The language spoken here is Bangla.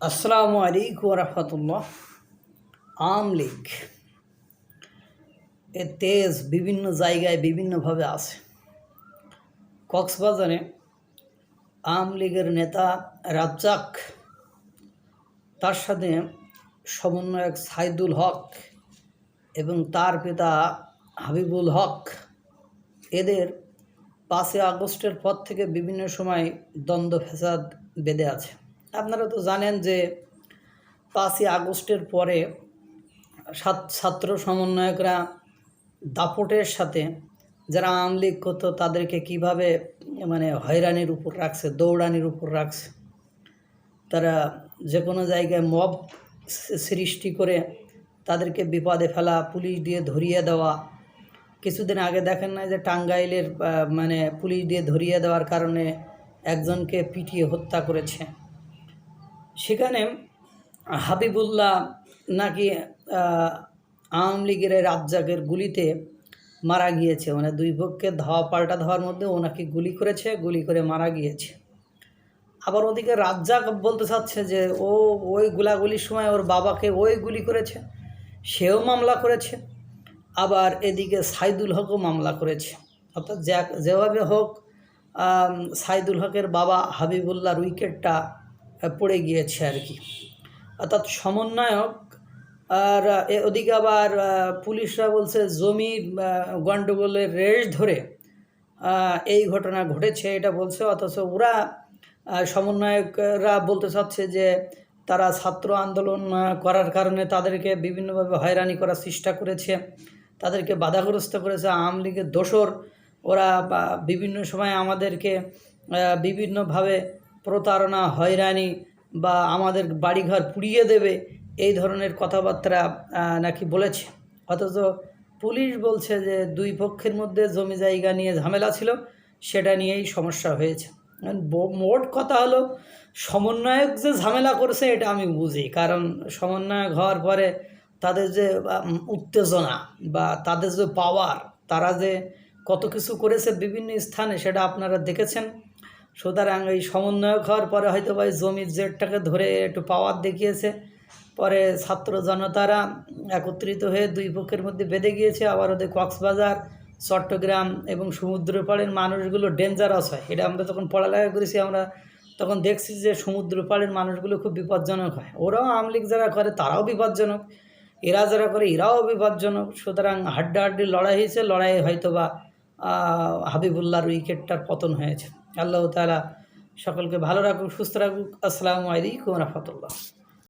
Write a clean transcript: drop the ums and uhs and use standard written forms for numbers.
আসসালামু আলাইকুম রহমতুল্লাহ। আওয়ামী লীগ এর তেজ বিভিন্ন জায়গায় বিভিন্নভাবে আছে। কক্সবাজারে আওয়ামী লীগের নেতা রাজ্জাক, তার সাথে সমন্বয়ক সাইদুল হক এবং তার পিতা হাবিবুল হক, এদের 5ই আগস্টের পর থেকে বিভিন্ন সময় দ্বন্দ্ব ফ্যাসাদ বেঁধে আছে। আপনারা তো জানেন যে 5ই আগস্টের পরে ছাত্র সমন্বয়করা দাপটের সাথে যারা আওয়ামী লীগ করতো তাদেরকে কীভাবে হয়রানির উপর রাখছে, দৌড়ানির উপর রাখছে। তারা যে কোনো জায়গায় মব সৃষ্টি করে তাদেরকে বিপদে ফেলা, পুলিশ দিয়ে ধরিয়ে দেওয়া। কিছুদিন আগে দেখেন না যে টাঙ্গাইলের পুলিশ দিয়ে ধরিয়ে দেওয়ার কারণে একজনকে পিটিয়ে হত্যা করেছে। সেখানে হাবিবুল্লাহ নাকি আওয়ামী লীগের রাজ্জাকের গুলিতে মারা গিয়েছে, দুই পক্ষের ধাওয়া পাল্টা ধাওয়ার মধ্যে ও নাকি গুলি করেছে, গুলি করে মারা গিয়েছে। আবার ওদিকে রাজ্জাক বলতে চাচ্ছে যে ওই গোলাগুলির সময় ওর বাবাকে ওই গুলি করেছে, সেও মামলা করেছে। আবার এদিকে সাইদুল হকও মামলা করেছে। অর্থাৎ যেভাবে হোক সাইদুল হকের বাবা হাবিবুল্লাহর উইকেটটা পড়ে গিয়েছে আর কি। অর্থাৎ সমন্বয়ক। আর ওদিকে আবার পুলিশরা বলছে জমির গণ্ডগোলের রেশ ধরে এই ঘটনা ঘটেছে, এটা বলছে। অথচ ওরা সমন্বয়করা বলতে চাচ্ছে যে তারা ছাত্র আন্দোলন করার কারণে তাদেরকে বিভিন্নভাবে হয়রানি করার চেষ্টা করেছে, তাদেরকে বাধাগ্রস্ত করেছে। আওয়ামী লীগের দোসর ওরা বিভিন্ন সময় আমাদেরকে বিভিন্নভাবে প্রতারণা, হয়রানি বা আমাদের বাড়িঘর পুড়িয়ে দেবে, এই ধরনের কথাবার্তা নাকি বলেছে। অথচ পুলিশ বলছে যে দুই পক্ষের মধ্যে জমি জায়গা নিয়ে ঝামেলা ছিল, সেটা নিয়েই সমস্যা হয়েছে। মোট কথা হলো সমন্বয়ক যে ঝামেলা করেছে এটা আমি বুঝি, কারণ সমন্বয়ক হওয়ার পরে তাদের যে উত্তেজনা বা তাদের যে পাওয়ার, তারা যে কত কিছু করেছে বিভিন্ন স্থানে, সেটা আপনারা দেখেছেন। সুতরাং এই সমন্বয়ক হওয়ার পরে হয়তো বা জমির জেটটাকে ধরে একটু পাওয়ার দেখিয়েছে, পরে ছাত্র জনতারা একত্রিত হয়ে দুই পক্ষের মধ্যে বেঁধে গিয়েছে। আবার ওদের কক্সবাজার, চট্টগ্রাম এবং সমুদ্র পাড়ের মানুষগুলো ডেঞ্জারাস হয়। এটা আমরা যখন পড়ালেখা করেছি আমরা তখন দেখছি যে সমুদ্র পাড়ের মানুষগুলো খুব বিপজ্জনক হয়। ওরাও আওয়ামী লীগ যারা করে তারাও বিপজ্জনক, এরা যারা করে এরাও বিপজ্জনক। সুতরাং হাড্ডাহাড্ডি লড়াই হয়েছে, লড়াইয়ে হয়তো বা হাবিবুল্লাহর উইকেটটার পতন হয়েছে। আল্লাহ তাআলা সকলকে ভালো রাখুক, সুস্থ রাখুক। আসসালামু আলাইকুম রহমতুল্লাহ।